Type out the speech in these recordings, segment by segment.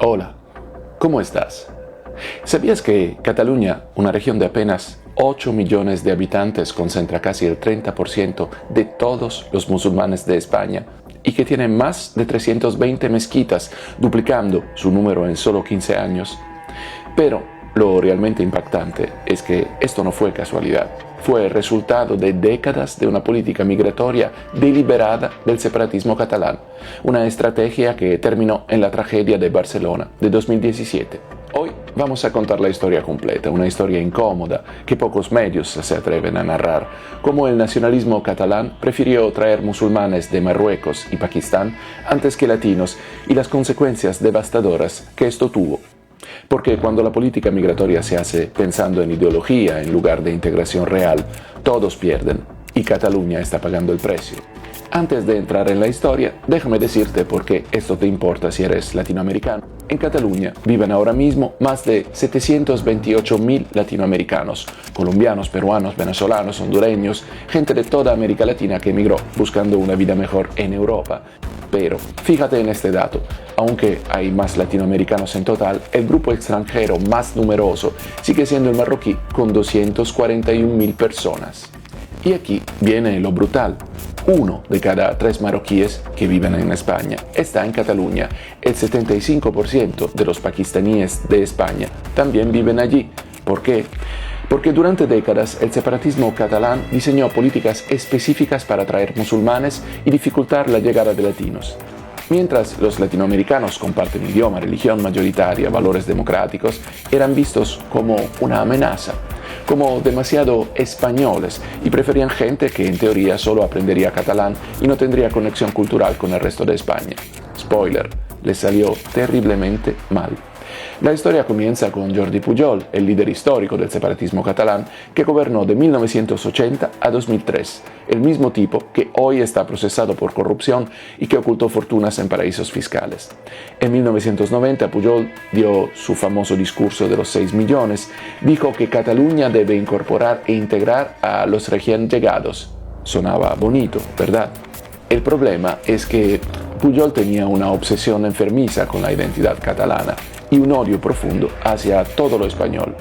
Hola, ¿cómo estás? ¿Sabías que Cataluña, una región de apenas 8 millones de habitantes, concentra casi el 30% de todos los musulmanes de España y que tiene más de 320 mezquitas, duplicando su número en solo 15 años? Pero lo realmente impactante es que esto no fue casualidad. Fue el resultado de décadas de una política migratoria deliberada del separatismo catalán, una estrategia que terminó en la tragedia de Barcelona de 2017. Hoy vamos a contar la historia completa, una historia incómoda que pocos medios se atreven a narrar, cómo el nacionalismo catalán prefirió traer musulmanes de Marruecos y Pakistán antes que latinos y las consecuencias devastadoras que esto tuvo. Porque cuando la política migratoria se hace pensando en ideología en lugar de integración real, todos pierden y Cataluña está pagando el precio. Antes de entrar en la historia, déjame decirte por qué esto te importa si eres latinoamericano. En Cataluña viven ahora mismo más de 728.000 latinoamericanos, colombianos, peruanos, venezolanos, hondureños, gente de toda América Latina que emigró buscando una vida mejor en Europa. Pero fíjate en este dato, aunque hay más latinoamericanos en total, el grupo extranjero más numeroso sigue siendo el marroquí con 241.000 personas. Y aquí viene lo brutal. 1 de cada 3 marroquíes que viven en España está en Cataluña. El 75% de los pakistaníes de España también viven allí. ¿Por qué? Porque durante décadas el separatismo catalán diseñó políticas específicas para atraer musulmanes y dificultar la llegada de latinos. Mientras los latinoamericanos comparten idioma, religión mayoritaria, valores democráticos, eran vistos como una amenaza, como demasiado españoles y preferían gente que en teoría solo aprendería catalán y no tendría conexión cultural con el resto de España. Spoiler, les salió terriblemente mal. La historia comienza con Jordi Pujol, el líder histórico del separatismo catalán, que gobernó de 1980 a 2003, el mismo tipo que hoy está procesado por corrupción y que ocultó fortunas en paraísos fiscales. En 1990 Pujol dio su famoso discurso de los 6 millones, dijo que Cataluña debe incorporar e integrar a los recién llegados. Sonaba bonito, ¿verdad? El problema es que Pujol tenía una obsesión enfermiza con la identidad catalana y un odio profundo hacia todo lo español.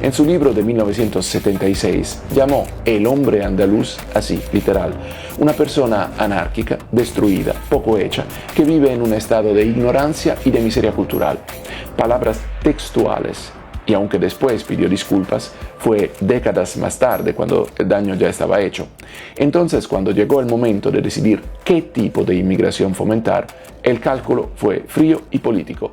En su libro de 1976 llamó El hombre andaluz así, literal, una persona anárquica, destruida, poco hecha, que vive en un estado de ignorancia y de miseria cultural. Palabras textuales. Y aunque después pidió disculpas, fue décadas más tarde cuando el daño ya estaba hecho. Entonces, cuando llegó el momento de decidir qué tipo de inmigración fomentar, el cálculo fue frío y político.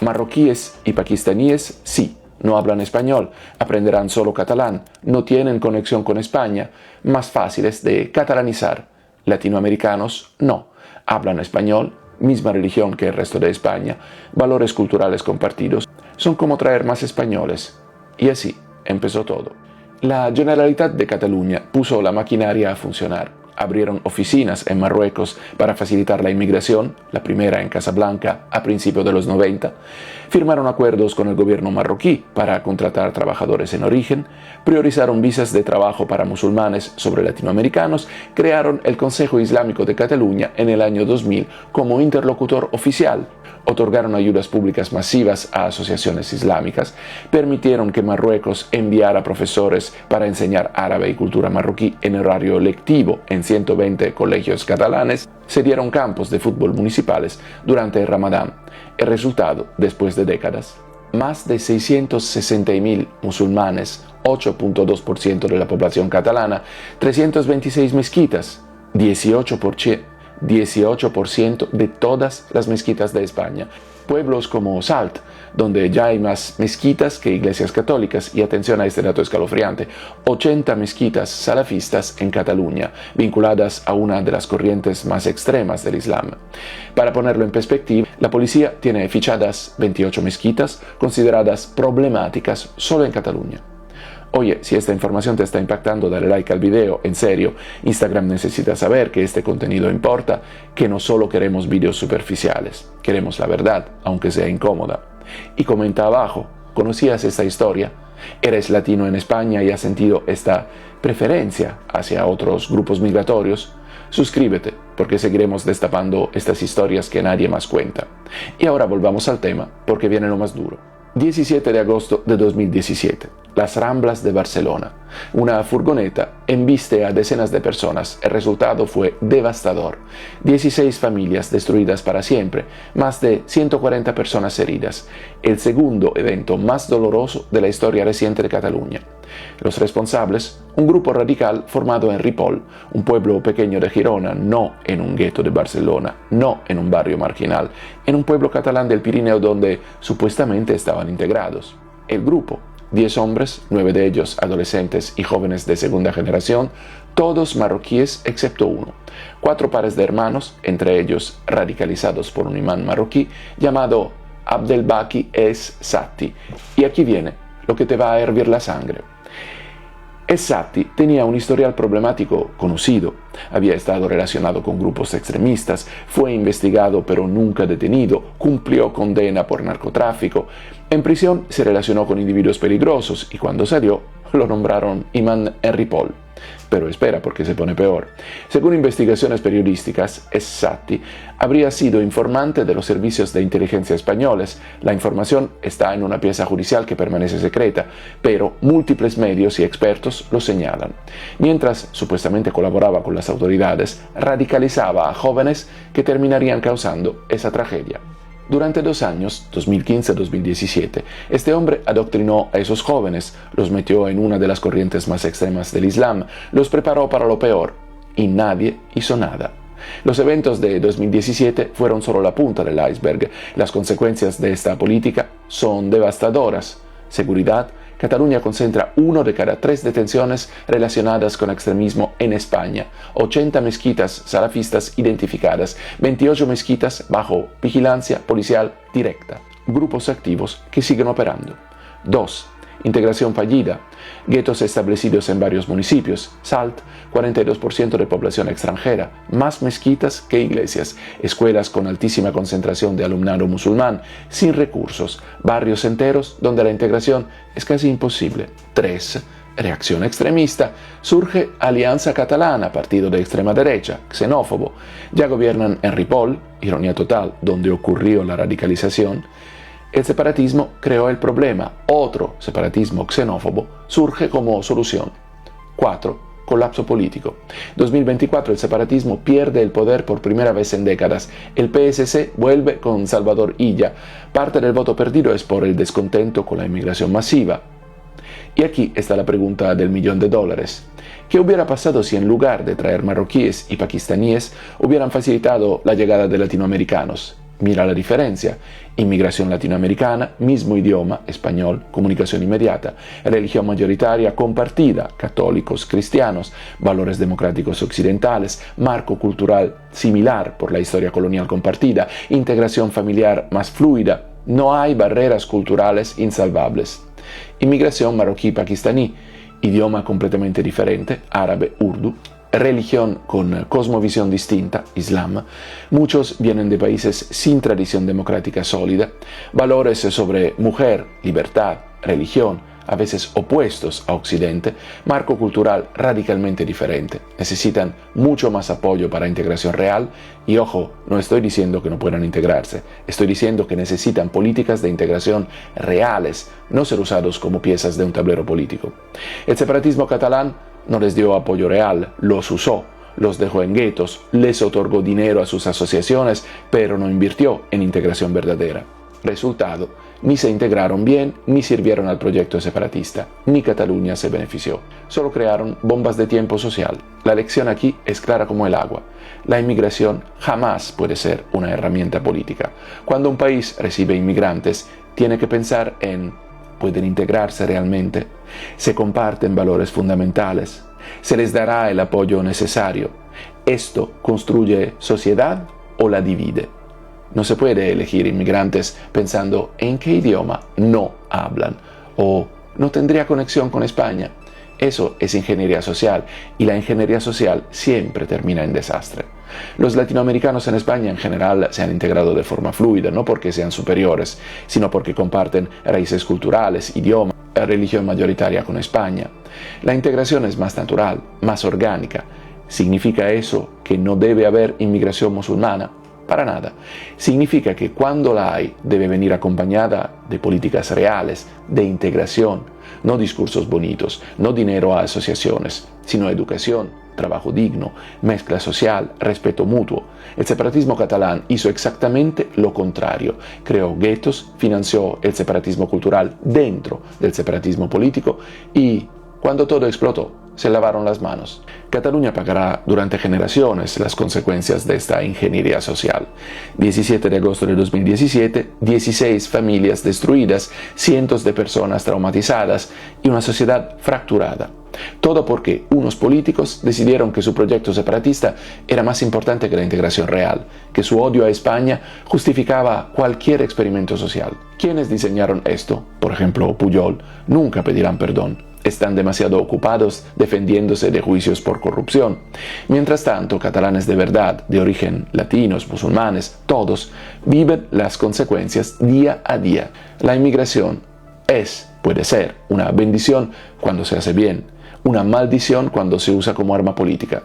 Marroquíes y pakistaníes, sí, no hablan español, aprenderán solo catalán, no tienen conexión con España, más fáciles de catalanizar. Latinoamericanos, no, hablan español, misma religión que el resto de España, valores culturales compartidos, son como traer más españoles. Y así empezó todo. La Generalitat de Cataluña puso la maquinaria a funcionar. Abrieron oficinas en Marruecos para facilitar la inmigración, la primera en Casablanca a principios de los 90. Firmaron acuerdos con el gobierno marroquí para contratar trabajadores en origen, priorizaron visas de trabajo para musulmanes sobre latinoamericanos, crearon el Consejo Islámico de Cataluña en el año 2000 como interlocutor oficial, otorgaron ayudas públicas masivas a asociaciones islámicas, permitieron que Marruecos enviara profesores para enseñar árabe y cultura marroquí en horario lectivo en 120 colegios catalanes, se dieron campos de fútbol municipales durante el Ramadán. El resultado, después de décadas, más de 660.000 musulmanes, 8.2% de la población catalana, 326 mezquitas, 18% de todas las mezquitas de España. Pueblos como Salt, donde ya hay más mezquitas que iglesias católicas, y atención a este dato escalofriante, 80 mezquitas salafistas en Cataluña, vinculadas a una de las corrientes más extremas del Islam. Para ponerlo en perspectiva, la policía tiene fichadas 28 mezquitas consideradas problemáticas solo en Cataluña. Oye, si esta información te está impactando, dale like al video, en serio. Instagram necesita saber que este contenido importa, que no solo queremos videos superficiales, queremos la verdad, aunque sea incómoda. Y comenta abajo, ¿conocías esta historia? ¿Eres latino en España y has sentido esta preferencia hacia otros grupos migratorios? Suscríbete porque seguiremos destapando estas historias que nadie más cuenta. Y ahora volvamos al tema, porque viene lo más duro. 17 de agosto de 2017, las Ramblas de Barcelona. Una furgoneta embiste a decenas de personas. El resultado fue devastador. 16 familias destruidas para siempre, más de 140 personas heridas. El segundo evento más doloroso de la historia reciente de Cataluña. Los responsables, un grupo radical formado en Ripoll, un pueblo pequeño de Girona, no en un gueto de Barcelona, no en un barrio marginal, en un pueblo catalán del Pirineo donde supuestamente estaban integrados. El grupo, 10 hombres, 9 de ellos adolescentes y jóvenes de segunda generación, todos marroquíes excepto uno. 4 pares de hermanos, entre ellos radicalizados por un imán marroquí llamado Abdelbaki Es Satti. Y aquí viene lo que te va a hervir la sangre. Satti tenía un historial problemático conocido. Había estado relacionado con grupos extremistas, fue investigado pero nunca detenido, cumplió condena por narcotráfico. En prisión se relacionó con individuos peligrosos y cuando salió lo nombraron imán en Ripoll. Pero espera, porque se pone peor. Según investigaciones periodísticas, Satti habría sido informante de los servicios de inteligencia españoles. La información está en una pieza judicial que permanece secreta, pero múltiples medios y expertos lo señalan. Mientras supuestamente colaboraba con las autoridades, radicalizaba a jóvenes que terminarían causando esa tragedia. Durante 2 años, 2015-2017, este hombre adoctrinó a esos jóvenes, los metió en una de las corrientes más extremas del Islam, los preparó para lo peor, y nadie hizo nada. Los eventos de 2017 fueron solo la punta del iceberg. Las consecuencias de esta política son devastadoras. Seguridad. Cataluña concentra 1 de cada 3 detenciones relacionadas con extremismo en España, 80 mezquitas salafistas identificadas, 28 mezquitas bajo vigilancia policial directa, grupos activos que siguen operando. 2. Integración fallida, guetos establecidos en varios municipios, Salt, 42% de población extranjera, más mezquitas que iglesias, escuelas con altísima concentración de alumnado musulmán, sin recursos, barrios enteros donde la integración es casi imposible. 3. Reacción extremista, surge Alianza Catalana, partido de extrema derecha, xenófobo. Ya gobiernan en Ripoll, ironía total, donde ocurrió la radicalización. El separatismo creó el problema, otro separatismo xenófobo surge como solución. 4. Colapso político. 2024 el separatismo pierde el poder por primera vez en décadas. El PSC vuelve con Salvador Illa. Parte del voto perdido es por el descontento con la inmigración masiva. Y aquí está la pregunta del $1.000.000. ¿Qué hubiera pasado si en lugar de traer marroquíes y pakistaníes hubieran facilitado la llegada de latinoamericanos? Mira la diferencia. Inmigración latinoamericana, mismo idioma, español, comunicación inmediata, religión mayoritaria compartida, católicos, cristianos, valores democráticos occidentales, marco cultural similar por la historia colonial compartida, integración familiar más fluida. No hay barreras culturales insalvables. Inmigración marroquí-pakistaní, idioma completamente diferente, árabe, urdu, religión con cosmovisión distinta, Islam. Muchos vienen de países sin tradición democrática sólida, valores sobre mujer, libertad, religión, a veces opuestos a Occidente, marco cultural radicalmente diferente. Necesitan mucho más apoyo para integración real y, ojo, no estoy diciendo que no puedan integrarse, estoy diciendo que necesitan políticas de integración reales, no ser usados como piezas de un tablero político. El separatismo catalán no les dio apoyo real, los usó, los dejó en guetos, les otorgó dinero a sus asociaciones, pero no invirtió en integración verdadera. Resultado, ni se integraron bien, ni sirvieron al proyecto separatista, ni Cataluña se benefició. Solo crearon bombas de tiempo social. La lección aquí es clara como el agua. La inmigración jamás puede ser una herramienta política. Cuando un país recibe inmigrantes, tiene que pensar en: ¿pueden integrarse realmente? ¿Se comparten valores fundamentales? ¿Se les dará el apoyo necesario? ¿Esto construye sociedad o la divide? No se puede elegir inmigrantes pensando en qué idioma no hablan o no tendría conexión con España. Eso es ingeniería social y la ingeniería social siempre termina en desastre. Los latinoamericanos en España en general se han integrado de forma fluida, no porque sean superiores, sino porque comparten raíces culturales, idioma, religión mayoritaria con España. La integración es más natural, más orgánica. ¿Significa eso que no debe haber inmigración musulmana? Para nada. Significa que cuando la hay, debe venir acompañada de políticas reales, de integración, no discursos bonitos, no dinero a asociaciones, sino educación, trabajo digno, mezcla social, respeto mutuo. El separatismo catalán hizo exactamente lo contrario. Creó guetos, financió el separatismo cultural dentro del separatismo político y, cuando todo explotó, se lavaron las manos. Cataluña pagará durante generaciones las consecuencias de esta ingeniería social. 17 de agosto de 2017, 16 familias destruidas, cientos de personas traumatizadas y una sociedad fracturada. Todo porque unos políticos decidieron que su proyecto separatista era más importante que la integración real, que su odio a España justificaba cualquier experimento social. Quienes diseñaron esto, por ejemplo Pujol, nunca pedirán perdón. Están demasiado ocupados defendiéndose de juicios por corrupción. Mientras tanto, catalanes de verdad, de origen latinos, musulmanes, todos, viven las consecuencias día a día. La inmigración puede ser, una bendición cuando se hace bien, una maldición cuando se usa como arma política.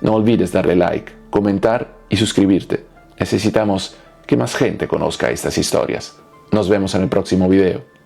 No olvides darle like, comentar y suscribirte. Necesitamos que más gente conozca estas historias. Nos vemos en el próximo video.